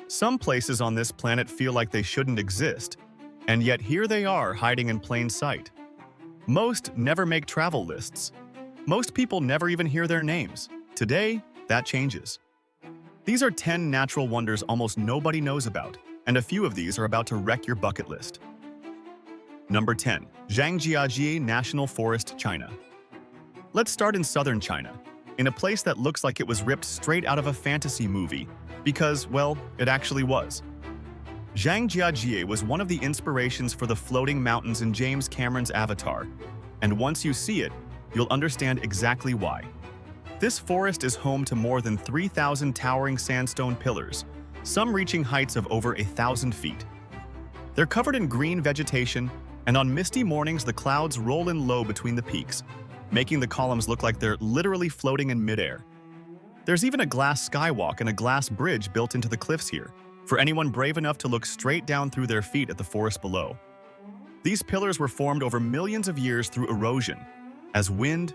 Some places on this planet feel like they shouldn't exist, and yet here they are hiding in plain sight. Most never make travel lists. Most people never even hear their names. Today, that changes. These are 10 natural wonders almost nobody knows about, and a few of these are about to wreck your bucket list. Number 10. Zhangjiajie National Forest, China. Let's start in southern China, in a place that looks like it was ripped straight out of a fantasy movie, because, well, it actually was. Zhangjiajie was one of the inspirations for the floating mountains in James Cameron's Avatar, and once you see it, you'll understand exactly why. This forest is home to more than 3,000 towering sandstone pillars, some reaching heights of over 1,000 feet. They're covered in green vegetation, and on misty mornings the clouds roll in low between the peaks, making the columns look like they're literally floating in midair. There's even a glass skywalk and a glass bridge built into the cliffs here, for anyone brave enough to look straight down through their feet at the forest below. These pillars were formed over millions of years through erosion, as wind,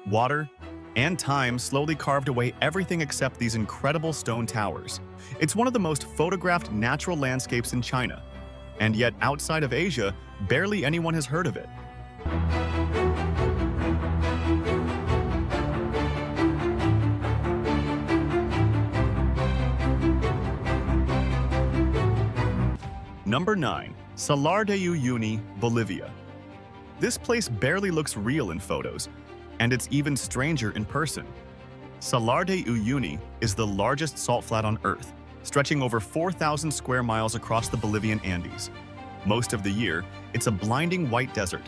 water, and time slowly carved away everything except these incredible stone towers. It's one of the most photographed natural landscapes in China, and yet outside of Asia, barely anyone has heard of it. Number 9. Salar de Uyuni, Bolivia. This place barely looks real in photos, and it's even stranger in person. Salar de Uyuni is the largest salt flat on Earth, stretching over 4,000 square miles across the Bolivian Andes. Most of the year, it's a blinding white desert.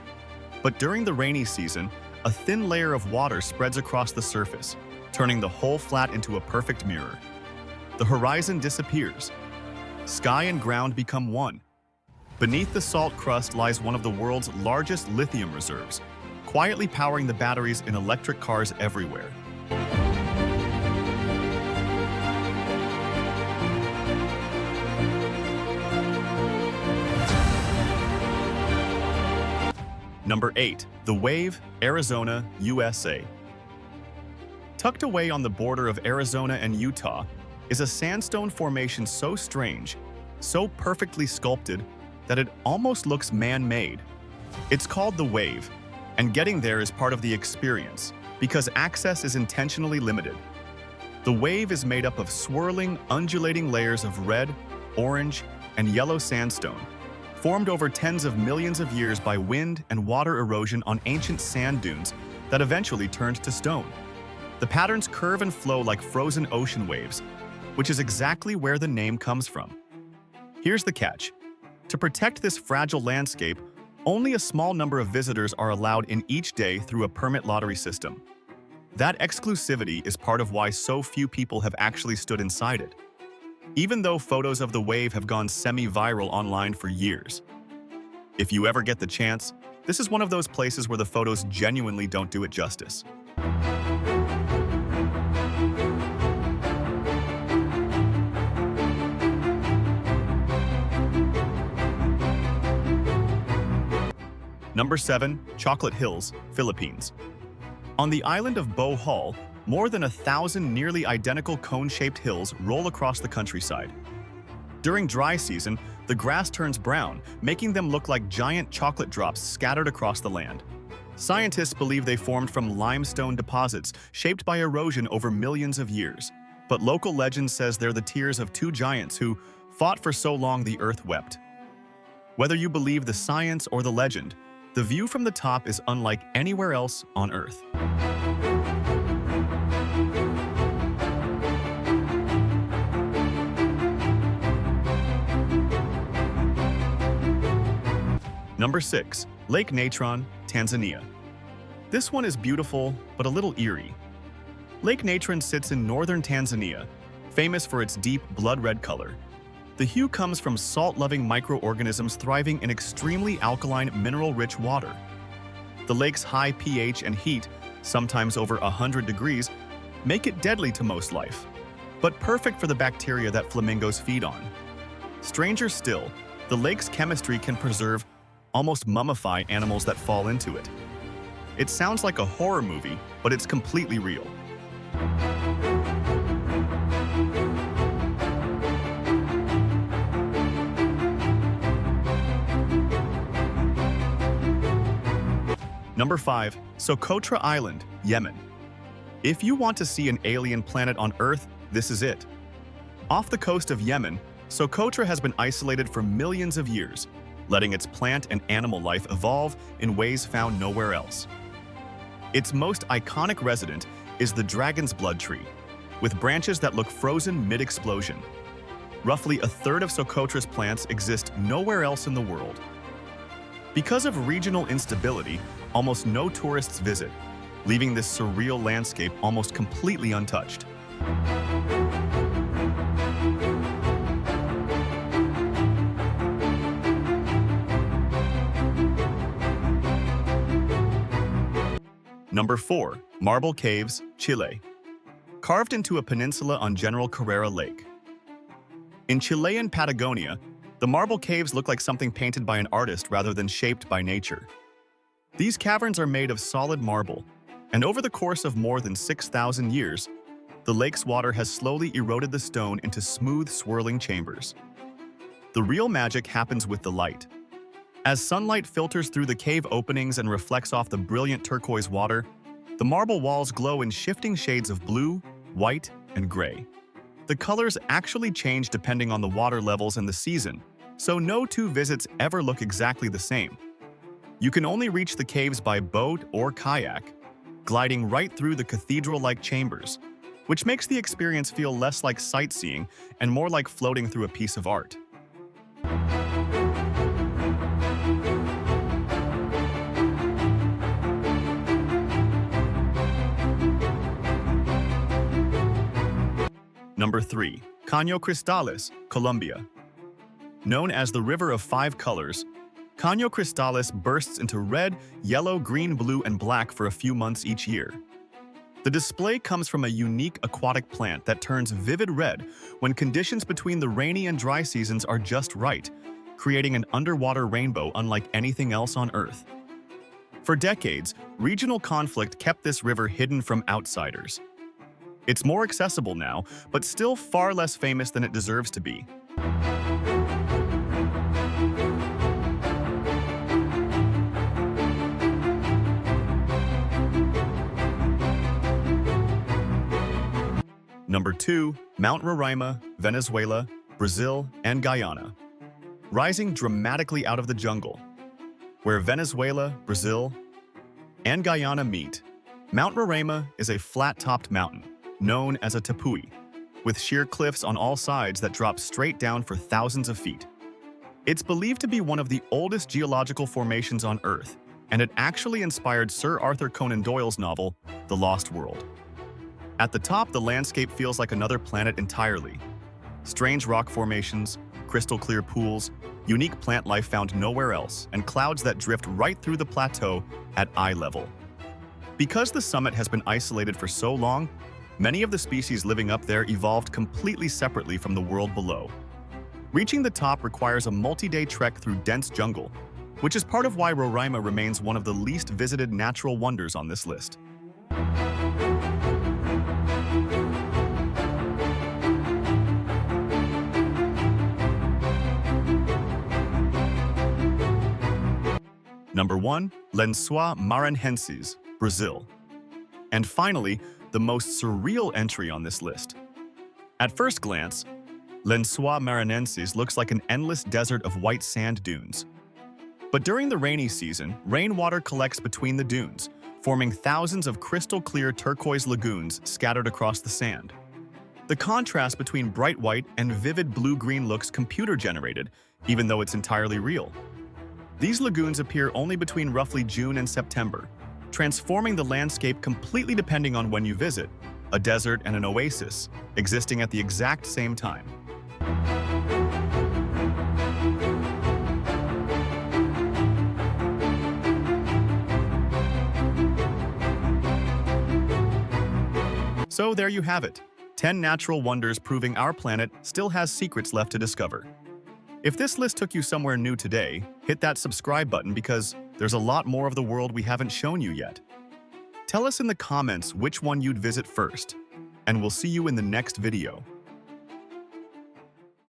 But during the rainy season, a thin layer of water spreads across the surface, turning the whole flat into a perfect mirror. The horizon disappears. Sky and ground become one. Beneath the salt crust lies one of the world's largest lithium reserves, quietly powering the batteries in electric cars everywhere. Number 8. The Wave, Arizona, USA. Tucked away on the border of Arizona and Utah is a sandstone formation so strange, so perfectly sculpted, that it almost looks man-made. It's called the Wave, and getting there is part of the experience, because access is intentionally limited. The Wave is made up of swirling, undulating layers of red, orange, and yellow sandstone, formed over tens of millions of years by wind and water erosion on ancient sand dunes that eventually turned to stone. The patterns curve and flow like frozen ocean waves, which is exactly where the name comes from. Here's the catch. To protect this fragile landscape, only a small number of visitors are allowed in each day through a permit lottery system. That exclusivity is part of why so few people have actually stood inside it, even though photos of the Wave have gone semi-viral online for years. If you ever get the chance, this is one of those places where the photos genuinely don't do it justice. Number 7. Chocolate Hills, Philippines. On the island of Bohol, more than 1,000 nearly identical cone-shaped hills roll across the countryside. During dry season, the grass turns brown, making them look like giant chocolate drops scattered across the land. Scientists believe they formed from limestone deposits shaped by erosion over millions of years. But local legend says they're the tears of two giants who fought for so long the earth wept. Whether you believe the science or the legend, the view from the top is unlike anywhere else on Earth. Number 6. Lake Natron, Tanzania. This one is beautiful, but a little eerie. Lake Natron sits in northern Tanzania, famous for its deep blood-red color. The hue comes from salt-loving microorganisms thriving in extremely alkaline, mineral-rich water. The lake's high pH and heat, sometimes over 100 degrees, make it deadly to most life, but perfect for the bacteria that flamingos feed on. Stranger still, the lake's chemistry can preserve, almost mummify animals that fall into it. It sounds like a horror movie, but it's completely real. Number 5. Socotra Island, Yemen. If you want to see an alien planet on Earth, this is it. Off the coast of Yemen, Socotra has been isolated for millions of years, letting its plant and animal life evolve in ways found nowhere else. Its most iconic resident is the dragon's blood tree, with branches that look frozen mid-explosion. Roughly a third of Socotra's plants exist nowhere else in the world. Because of regional instability, almost no tourists visit, leaving this surreal landscape almost completely untouched. Number 4. Marble Caves, Chile. Carved into a peninsula on General Carrera Lake. In Chilean Patagonia, the marble caves look like something painted by an artist rather than shaped by nature. These caverns are made of solid marble, and over the course of more than 6,000 years, the lake's water has slowly eroded the stone into smooth, swirling chambers. The real magic happens with the light. As sunlight filters through the cave openings and reflects off the brilliant turquoise water, the marble walls glow in shifting shades of blue, white, and gray. The colors actually change depending on the water levels and the season, so no two visits ever look exactly the same. You can only reach the caves by boat or kayak, gliding right through the cathedral-like chambers, which makes the experience feel less like sightseeing and more like floating through a piece of art. Number 3. Caño Cristales, Colombia. Known as the River of Five Colors, Caño Cristales bursts into red, yellow, green, blue, and black for a few months each year. The display comes from a unique aquatic plant that turns vivid red when conditions between the rainy and dry seasons are just right, creating an underwater rainbow unlike anything else on Earth. For decades, regional conflict kept this river hidden from outsiders. It's more accessible now, but still far less famous than it deserves to be. Number 2. Mount Roraima, Venezuela, Brazil, and Guyana. Rising dramatically out of the jungle, where Venezuela, Brazil, and Guyana meet, Mount Roraima is a flat-topped mountain, known as a tepui, with sheer cliffs on all sides that drop straight down for thousands of feet. It's believed to be one of the oldest geological formations on Earth, and it actually inspired Sir Arthur Conan Doyle's novel, The Lost World. At the top, the landscape feels like another planet entirely. Strange rock formations, crystal-clear pools, unique plant life found nowhere else, and clouds that drift right through the plateau at eye level. Because the summit has been isolated for so long, many of the species living up there evolved completely separately from the world below. Reaching the top requires a multi-day trek through dense jungle, which is part of why Roraima remains one of the least visited natural wonders on this list. Number 1. Lençóis Maranhenses, Brazil. And finally, the most surreal entry on this list. At first glance, Lençóis Maranhenses looks like an endless desert of white sand dunes. But during the rainy season, rainwater collects between the dunes, forming thousands of crystal-clear turquoise lagoons scattered across the sand. The contrast between bright white and vivid blue-green looks computer-generated, even though it's entirely real. These lagoons appear only between roughly June and September, transforming the landscape completely depending on when you visit, a desert and an oasis, existing at the exact same time. So there you have it, 10 natural wonders proving our planet still has secrets left to discover. If this list took you somewhere new today, hit that subscribe button because there's a lot more of the world we haven't shown you yet. Tell us in the comments which one you'd visit first, and we'll see you in the next video.